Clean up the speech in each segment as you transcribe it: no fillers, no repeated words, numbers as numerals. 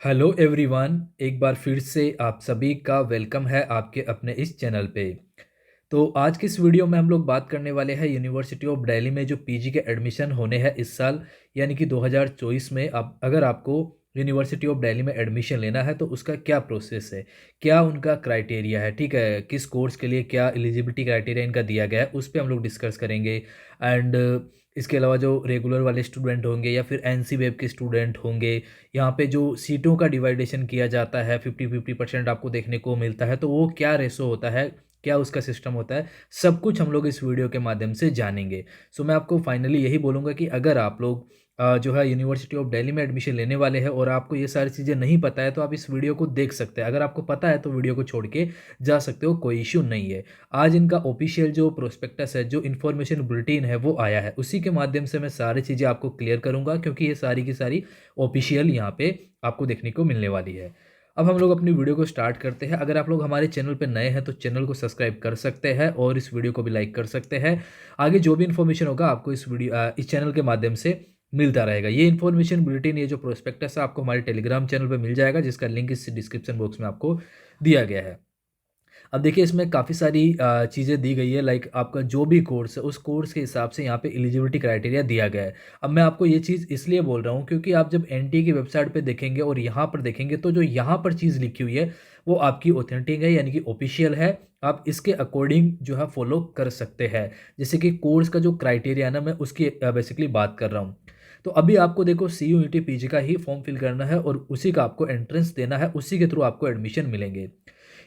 Hello everyone, एक बार फिर से आप सभी का वेलकम है आपके अपने इस चैनल पे। तो आज की इस वीडियो में हम लोग बात करने वाले हैं यूनिवर्सिटी ऑफ दिल्ली में जो पीजी के एडमिशन होने हैं इस साल, यानी कि 2024 में। अब अगर आपको यूनिवर्सिटी ऑफ दिल्ली में एडमिशन लेना है तो उसका क्या प्रोसेस है, क्या उनका क्राइटेरिया है, ठीक है, किस कोर्स के लिए क्या एलिजिबिलिटी क्राइटेरिया इनका दिया गया है, उस पर हम लोग डिस्कस करेंगे। एंड इसके अलावा जो रेगुलर वाले स्टूडेंट होंगे या फिर एनसी वेब के स्टूडेंट होंगे, यहाँ पे जो सीटों का डिवाइडेशन किया जाता है 50-50% आपको देखने को मिलता है, तो वो क्या रेशो होता है, क्या उसका सिस्टम होता है, सब कुछ हम लोग इस वीडियो के माध्यम से जानेंगे। सो मैं आपको फाइनली यही बोलूँगा कि अगर आप लोग जो है यूनिवर्सिटी ऑफ दिल्ली में एडमिशन लेने वाले हैं और आपको ये सारी चीज़ें नहीं पता है तो आप इस वीडियो को देख सकते हैं। अगर आपको पता है तो वीडियो को छोड़ के जा सकते हो, कोई इश्यू नहीं है। आज इनका ऑफिशियल जो प्रोस्पेक्टस है, जो इन्फॉर्मेशन बुलेटिन है वो आया है, उसी के माध्यम से मैं सारी चीज़ें आपको क्लियर करूँगा, क्योंकि ये सारी की सारी ऑफिशियल यहाँ पे आपको देखने को मिलने वाली है। अब हम लोग अपनी वीडियो को स्टार्ट करते हैं। अगर आप लोग हमारे चैनल पर नए हैं तो चैनल को सब्सक्राइब कर सकते हैं और इस वीडियो को भी लाइक कर सकते हैं। आगे जो भी इन्फॉर्मेशन होगा आपको इस चैनल के माध्यम से मिलता रहेगा। ये इन्फॉर्मेशन बुलेटिन, ये जो प्रोस्पेक्टस है, आपको हमारे टेलीग्राम चैनल पे मिल जाएगा, जिसका लिंक इस डिस्क्रिप्शन बॉक्स में आपको दिया गया है। अब देखिए, इसमें काफ़ी सारी चीज़ें दी गई है, लाइक आपका जो भी कोर्स है उस कोर्स के हिसाब से यहाँ पे एलिजिबिलिटी क्राइटेरिया दिया गया है। अब मैं आपको ये चीज़ इसलिए बोल रहा हूँ क्योंकि आप जब एनटीए की वेबसाइट पे देखेंगे और यहाँ पर देखेंगे तो जो यहाँ पर चीज़ लिखी हुई है वो आपकी ऑथेंटिक है, यानी कि ऑफिशियल है। आप इसके अकॉर्डिंग जो है फॉलो कर सकते हैं। जैसे कि कोर्स का जो क्राइटेरिया है ना, मैं उसकी बेसिकली बात कर रहा हूँ। तो अभी आपको देखो CUET पीजी का ही फॉर्म फिल करना है और उसी का आपको एंट्रेंस देना है, उसी के थ्रू आपको एडमिशन मिलेंगे।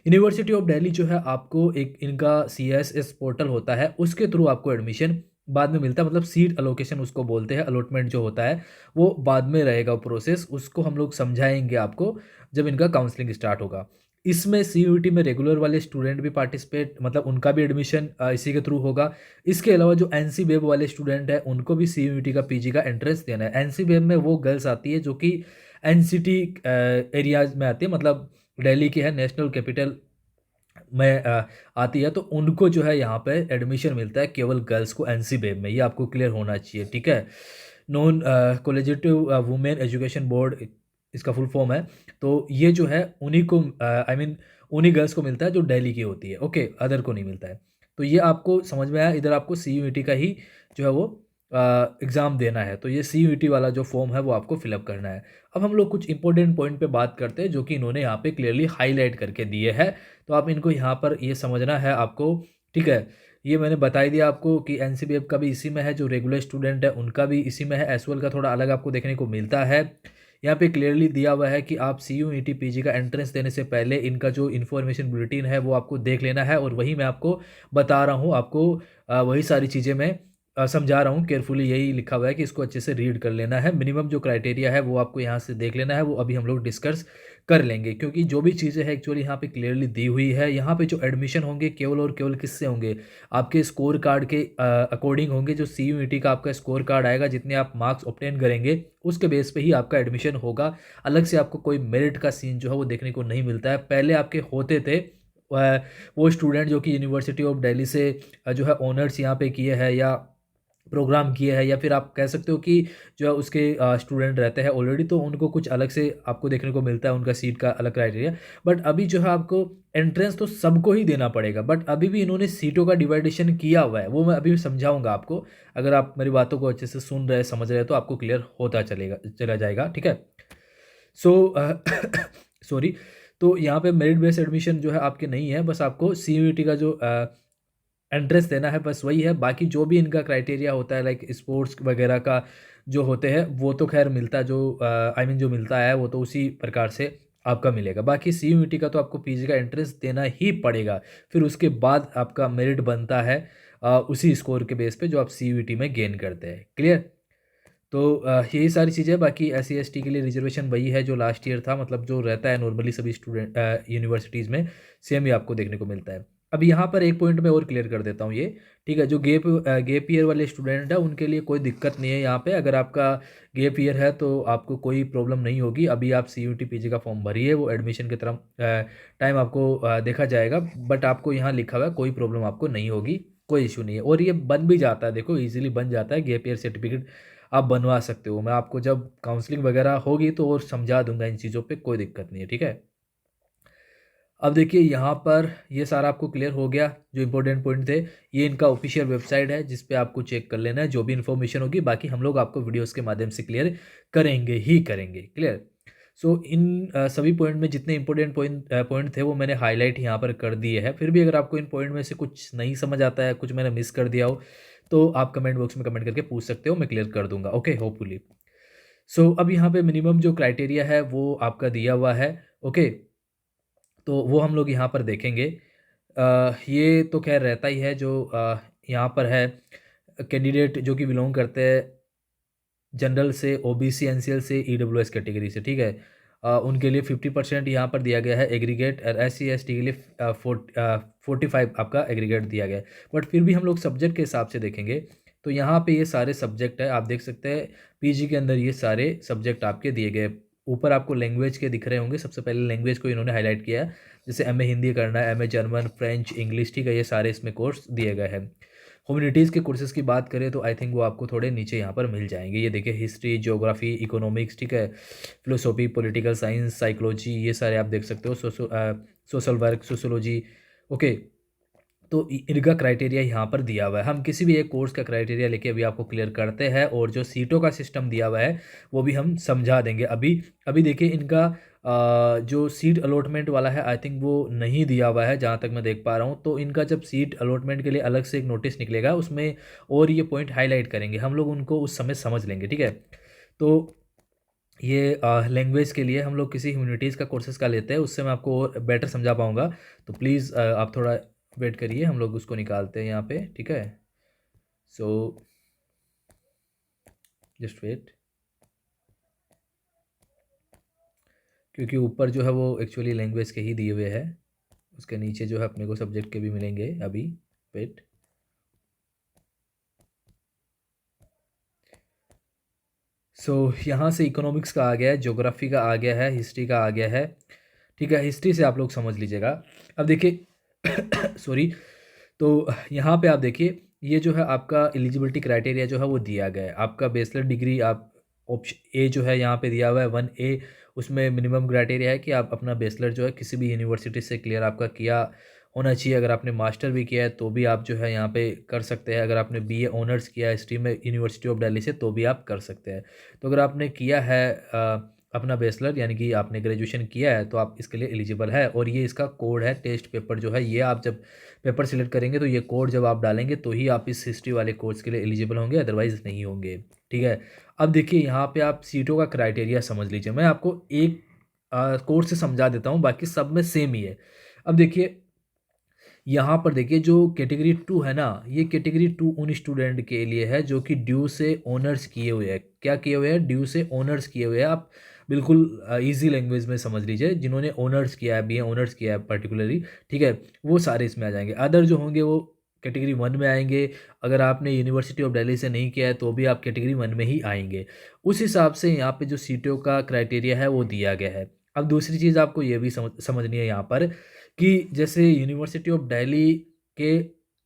यूनिवर्सिटी ऑफ दिल्ली जो है आपको एक इनका CSS पोर्टल होता है, उसके थ्रू आपको एडमिशन बाद में मिलता है। मतलब सीट अलोकेशन उसको बोलते हैं, अलॉटमेंट जो होता है वो बाद में रहेगा प्रोसेस, उसको हम लोग समझाएंगे आपको जब इनका काउंसलिंग स्टार्ट होगा। इसमें CUET में रेगुलर वाले स्टूडेंट भी पार्टिसिपेट, मतलब उनका भी एडमिशन इसी के थ्रू होगा। इसके अलावा जो NC वेब वाले स्टूडेंट हैं उनको भी CUET का पीजी का एंट्रेंस देना है। NC वेब में वो गर्ल्स आती है जो कि NCT एरियाज में आती है, मतलब दिल्ली की है, नेशनल कैपिटल में आती है, तो उनको जो है यहाँ पे एडमिशन मिलता है केवल गर्ल्स को एनसी बेब में। ये आपको क्लियर होना चाहिए, ठीक है। नॉन कोलेजिटिव वुमेन एजुकेशन बोर्ड इसका फुल फॉर्म है। तो ये जो है उन्हीं को, आई मीन उन्हीं गर्ल्स को मिलता है जो दिल्ली की होती है, ओके, अदर को नहीं मिलता है। तो ये आपको समझ में आया। इधर आपको CUET का ही जो है वो एग्ज़ाम देना है, तो ये CUET वाला जो फॉर्म है वो आपको फिलअप करना है। अब हम लोग कुछ इंपॉर्टेंट पॉइंट पे बात करते हैं जो कि इन्होंने यहाँ पे क्लियरली हाईलाइट करके दिए हैं। तो आप इनको यहाँ पर ये समझना है आपको, ठीक है। ये मैंने बता ही दिया आपको कि NCBF का भी इसी में है, जो रेगुलर स्टूडेंट है उनका भी इसी में है। एसओएल का थोड़ा अलग आपको देखने को मिलता है। यहाँ पे क्लियरली दिया हुआ है कि आप CUET पीजी का एंट्रेंस देने से पहले इनका जो इन्फॉर्मेशन बुलेटिन है वो आपको देख लेना है, और वही मैं आपको बता रहा हूँ। आपको वही सारी चीज़ें मैं समझा रहा हूँ केयरफुली। यही लिखा हुआ है कि इसको अच्छे से रीड कर लेना है। मिनिमम जो क्राइटेरिया है वो आपको यहाँ से देख लेना है, वो अभी हम लोग डिस्कस कर लेंगे, क्योंकि जो भी चीज़ें हैं एक्चुअली यहाँ पे क्लियरली दी हुई है। यहाँ पे जो एडमिशन होंगे केवल और केवल किससे होंगे, आपके स्कोर कार्ड के अकॉर्डिंग होंगे। जो CUET का आपका स्कोर कार्ड आएगा, जितने आप मार्क्स ऑब्टेन करेंगे उसके बेस पे ही आपका एडमिशन होगा। अलग से आपको कोई मेरिट का सीन जो है वो देखने को नहीं मिलता है। पहले आपके होते थे वो स्टूडेंट जो कि यूनिवर्सिटी ऑफ दिल्ली से जो है ऑनर्स यहाँ पे किए हैं या प्रोग्राम किए हैं, या फिर आप कह सकते हो कि जो है उसके स्टूडेंट रहते हैं ऑलरेडी, तो उनको कुछ अलग से आपको देखने को मिलता है, उनका सीट का अलग क्राइटेरिया। बट अभी जो है आपको एंट्रेंस तो सबको ही देना पड़ेगा, बट अभी भी इन्होंने सीटों का डिवाइडेशन किया हुआ है, वो मैं अभी समझाऊंगा आपको। अगर आप मेरी बातों को अच्छे से सुन रहे समझ रहे हैं तो आपको क्लियर होता चला जाएगा, ठीक है। So sorry. तो यहाँ पे मेरिट बेस्ड एडमिशन जो है आपके नहीं है, बस आपको CUET का जो एंट्रेंस देना है, बस वही है। बाकी जो भी इनका क्राइटेरिया होता है, लाइक स्पोर्ट्स वगैरह का जो होते हैं, वो तो खैर मिलता है, जो आई मीन जो मिलता है वो तो उसी प्रकार से आपका मिलेगा। बाकी CUET का तो आपको पीजी का एंट्रेंस देना ही पड़ेगा, फिर उसके बाद आपका मेरिट बनता है उसी स्कोर के बेस पे जो आप CUET में गेन करते हैं। क्लियर। तो यही सारी चीज़ें। बाकी SC ST के लिए रिजर्वेशन वही है जो लास्ट ईयर था, मतलब जो रहता है नॉर्मली सभी स्टूडेंट यूनिवर्सिटीज़ में, सेम ही आपको देखने को मिलता है। अब यहाँ पर एक पॉइंट मैं और क्लियर कर देता हूँ ये, ठीक है। जो गेप ईयर वाले स्टूडेंट है उनके लिए कोई दिक्कत नहीं है यहाँ पे। अगर आपका गेप ईयर है तो आपको कोई प्रॉब्लम नहीं होगी। अभी आप CUET पीजी का फॉर्म भरिए, वो एडमिशन की तरफ टाइम आपको देखा जाएगा, बट आपको यहाँ लिखा हुआ है कोई प्रॉब्लम आपको नहीं होगी, कोई इशू नहीं है। और ये बन भी जाता है, देखो इजीली बन जाता है गेप ईयर सर्टिफिकेट। आप बनवा सकते हो। मैं आपको जब काउंसलिंग वगैरह होगी तो और समझा दूंगा इन चीज़ों पे, कोई दिक्कत नहीं है, ठीक है। अब देखिए यहाँ पर ये सारा आपको क्लियर हो गया, जो इंपॉर्टेंट पॉइंट थे। ये इनका ऑफिशियल वेबसाइट है जिस पे आपको चेक कर लेना है जो भी इन्फॉर्मेशन होगी, बाकी हम लोग आपको वीडियोस के माध्यम से क्लियर करेंगे ही करेंगे, क्लियर। सो इन सभी पॉइंट में जितने इंपॉर्टेंट पॉइंट थे वो मैंने हाईलाइट यहाँ पर कर दिए हैं। फिर भी अगर आपको इन पॉइंट में से कुछ नहीं समझ आता है, कुछ मैंने मिस कर दिया हो, तो आप कमेंट बॉक्स में कमेंट करके पूछ सकते हो, मैं क्लियर कर दूंगा, ओके, होपफुली। सो अब यहाँ पे मिनिमम जो क्राइटेरिया है वो आपका दिया हुआ है, ओके। तो वो हम लोग यहाँ पर देखेंगे। ये तो खैर रहता ही है, जो यहाँ पर है कैंडिडेट जो कि बिलोंग करते हैं जनरल से, ओबीसी, एनसीएल से, ईडब्ल्यूएस कैटेगरी से, ठीक है। उनके लिए 50% यहाँ पर दिया गया है एग्रीगेट, और एस सी एस टी के लिए 45 आपका एग्रीगेट दिया गया है। बट फिर भी हम लोग सब्जेक्ट के हिसाब से देखेंगे तो यहाँ पे ये सारे सब्जेक्ट है, आप देख सकते हैं पीजी के अंदर ये सारे सब्जेक्ट आपके दिए गए। ऊपर आपको लैंग्वेज के दिख रहे होंगे, सबसे पहले लैंग्वेज को इन्होंने हाईलाइट किया है, जैसे एमए हिंदी करना है, एमए जर्मन, फ्रेंच, इंग्लिश, ठीक है, ये सारे इसमें कोर्स दिए गए हैं। ह्यूमैनिटीज़ के कोर्सेज़ की बात करें तो आई थिंक वो आपको थोड़े नीचे यहाँ पर मिल जाएंगे। ये देखिए हिस्ट्री, ज्योग्राफी, इकोनॉमिक्स, ठीक है, फिलोसॉफी, पॉलिटिकल साइंस, साइकोलॉजी, ये सारे आप देख सकते हो, सोशल वर्क, सोशोलॉजी, ओके। तो इनका क्राइटेरिया यहाँ पर दिया हुआ है। हम किसी भी एक कोर्स का क्राइटेरिया लेके अभी आपको क्लियर करते हैं, और जो सीटों का सिस्टम दिया हुआ है वो भी हम समझा देंगे। अभी अभी देखिए इनका जो सीट अलॉटमेंट वाला है आई थिंक वो नहीं दिया हुआ है जहाँ तक मैं देख पा रहा हूँ। तो इनका जब सीट अलॉटमेंट के लिए अलग से एक नोटिस निकलेगा उसमें और ये पॉइंट हाईलाइट करेंगे, हम लोग उनको उस समय समझ लेंगे, ठीक है। तो ये लैंग्वेज के लिए हम लोग किसी ह्यूमैनिटीज़ का कोर्सेज का लेते हैं, उससे मैं आपको और बेटर समझा पाऊँगा। तो प्लीज़ आप थोड़ा वेट करिए, हम लोग उसको निकालते हैं यहाँ पे, ठीक है। सो जस्ट वेट, क्योंकि ऊपर जो है वो एक्चुअली लैंग्वेज के ही दिए हुए हैं, उसके नीचे जो है अपने को सब्जेक्ट के भी मिलेंगे अभी, वेट। सो यहाँ से इकोनॉमिक्स का आ गया है, ज्योग्राफी का आ गया है, हिस्ट्री का आ गया है, ठीक है। हिस्ट्री से आप लोग समझ लीजिएगा। अब देखिए सॉरी, तो यहाँ पे आप देखिए ये जो है आपका एलिजिबिलिटी क्राइटेरिया जो है वो दिया गया है। आपका बैचलर डिग्री, आप ऑप्शन ए जो है यहाँ पे दिया हुआ है 1A, उसमें मिनिमम क्राइटेरिया है कि आप अपना बैचलर जो है किसी भी यूनिवर्सिटी से क्लियर आपका किया होना चाहिए। अगर आपने मास्टर भी किया है तो भी आप जो है यहाँ पे कर सकते हैं। अगर आपने बीए ऑनर्स किया है हिस्ट्री में यूनिवर्सिटी ऑफ दिल्ली से तो भी आप कर सकते हैं। तो अगर आपने किया है अपना बैचलर यानी कि आपने ग्रेजुएशन किया है तो आप इसके लिए एलिजिबल है। और ये इसका कोड है, टेस्ट पेपर जो है, ये आप जब पेपर सिलेक्ट करेंगे तो ये कोड जब आप डालेंगे तो ही आप इस हिस्ट्री वाले कोर्स के लिए एलिजिबल होंगे, अदरवाइज नहीं होंगे, ठीक है। अब देखिए यहाँ पे आप सीटों का क्राइटेरिया समझ लीजिए। मैं आपको एक कोर्स से समझा देता हूँ, बाकी सब में सेम ही है। अब देखिए यहाँ पर देखिए जो कैटेगरी 2 है ना, ये कैटेगरी 2 उन स्टूडेंट के लिए है जो कि ड्यू से ऑनर्स किए हुए हैं। क्या किए हुए हैं? ड्यू से ऑनर्स किए हुए हैं। आप बिल्कुल इजी लैंग्वेज में समझ लीजिए, जिन्होंने ऑनर्स किया है, बीए ऑनर्स किया है पर्टिकुलरली, ठीक है, वो सारे इसमें आ जाएंगे। अदर जो होंगे वो कैटेगरी 1 में आएंगे। अगर आपने यूनिवर्सिटी ऑफ दिल्ली से नहीं किया है तो भी आप कैटेगरी 1 में ही आएंगे। उस हिसाब से यहाँ पे जो सीटों का क्राइटेरिया है वो दिया गया है। अब दूसरी चीज़ आपको ये भी समझनी है यहाँ पर कि जैसे यूनिवर्सिटी ऑफ दिल्ली के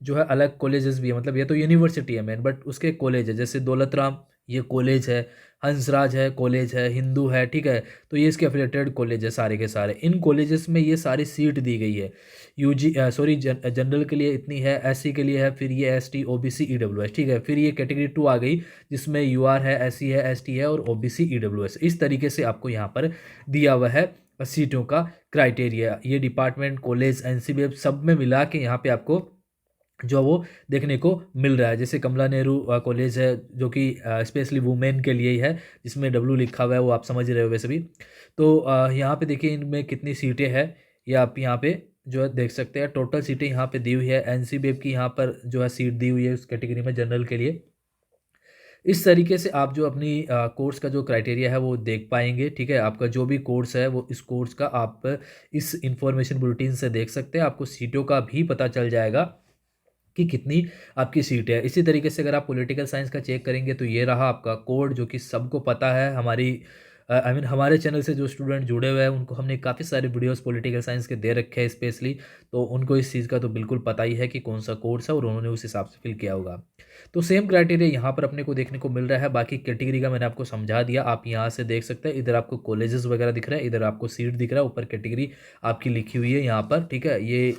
जो है अलग कॉलेजेस भी है, मतलब ये तो यूनिवर्सिटी है मेन, बट उसके कॉलेज है, जैसे दौलत राम ये कॉलेज है, हंसराज है कॉलेज है, हिंदू है, ठीक है। तो ये इसके एफिलेटेड कॉलेज है सारे के सारे। इन कॉलेजेस में ये सारी सीट दी गई है। यूजी सॉरी जनरल के लिए इतनी है, एससी के लिए है, फिर ये एसटी, ओबीसी, ईडब्ल्यूएस, ठीक है। फिर ये कैटेगरी 2 आ गई जिसमें यूआर है, एससी है, एसटी है और ओबीसी, ईडब्ल्यूएस। इस तरीके से आपको यहाँ पर दिया हुआ है सीटों का क्राइटेरिया। ये डिपार्टमेंट, कॉलेज, एनसीबीएफ सब में मिला के यहाँ पे आपको जो वो देखने को मिल रहा है। जैसे कमला नेहरू कॉलेज है जो कि स्पेशली वुमेन के लिए ही है, जिसमें डब्ल्यू लिखा हुआ है, वो आप समझ रहे हो वैसे भी। तो यहाँ पे देखिए इनमें कितनी सीटें हैं, ये आप यहाँ पे जो है देख सकते हैं। टोटल सीटें यहाँ पे दी हुई है, एनसीबीएफ की यहाँ पर जो है सीट दी हुई है उस कैटेगरी में जनरल के लिए। इस तरीके से आप जो अपनी कोर्स का जो क्राइटेरिया है वो देख पाएंगे, ठीक है। आपका जो भी कोर्स है वो इस कोर्स का आप इस इंफॉर्मेशन बुलेटिन से देख सकते हैं। आपको सीटों का भी पता चल जाएगा कि कितनी आपकी सीट है। इसी तरीके से अगर आप पॉलिटिकल साइंस का चेक करेंगे तो ये रहा आपका कोड, जो कि सबको पता है। हमारी आई मीन हमारे चैनल से जो स्टूडेंट जुड़े हुए हैं उनको हमने काफ़ी सारे वीडियोस पॉलिटिकल साइंस के दे रखे हैं स्पेशली, तो उनको इस चीज़ का तो बिल्कुल पता ही है कि कौन सा कोर्स है और उन्होंने उस हिसाब से फिल किया होगा। तो सेम क्राइटेरिया यहाँ पर अपने को देखने को मिल रहा है। बाकी कैटेगरी का मैंने आपको समझा दिया, आप यहाँ से देख सकते हैं। इधर आपको कॉलेजेस वगैरह दिख रहा है, इधर आपको सीट दिख रहा है, ऊपर कैटेगरी आपकी लिखी हुई है यहाँ पर, ठीक है। ये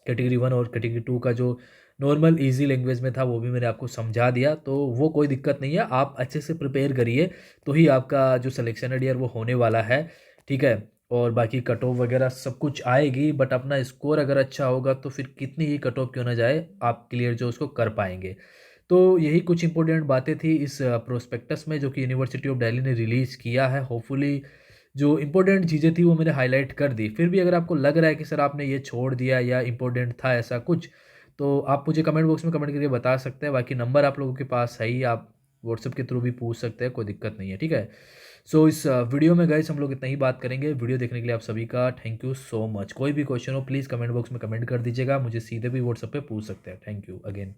कैटेगरी 1 और कैटेगरी 2 का जो नॉर्मल ईजी लैंग्वेज में था वो भी मैंने आपको समझा दिया, तो वो कोई दिक्कत नहीं है। आप अच्छे से प्रिपेयर करिए तो ही आपका जो सिलेक्शन है डियर वो होने वाला है, ठीक है। और बाकी कट ऑफ वगैरह सब कुछ आएगी, बट अपना स्कोर अगर अच्छा होगा तो फिर कितनी ही कट ऑफ क्यों ना जाए, आप क्लियर जो उसको कर पाएंगे। तो यही कुछ इंपॉर्टेंट बातें थी इस प्रोस्पेक्टस में जो कि यूनिवर्सिटी ऑफ दिल्ली ने रिलीज़ किया है। होपफुली जो इंपॉर्टेंट चीज़ें थी वो मैंने हाईलाइट कर दी। फिर भी अगर आपको लग रहा है कि सर आपने ये छोड़ दिया या इंपॉर्टेंट था ऐसा कुछ, तो आप मुझे कमेंट बॉक्स में कमेंट करके बता सकते हैं। बाकी नंबर आप लोगों के पास है ही, आप व्हाट्सएप के थ्रू भी पूछ सकते हैं, कोई दिक्कत नहीं है, ठीक है। सो इस वीडियो में गाइस हम लोग इतना ही बात करेंगे। वीडियो देखने के लिए आप सभी का थैंक यू सो मच। कोई भी क्वेश्चन हो प्लीज़ कमेंट बॉक्स में कमेंट कर दीजिएगा, मुझे सीधे भी व्हाट्सएप पे पूछ सकते हैं। Thank you again.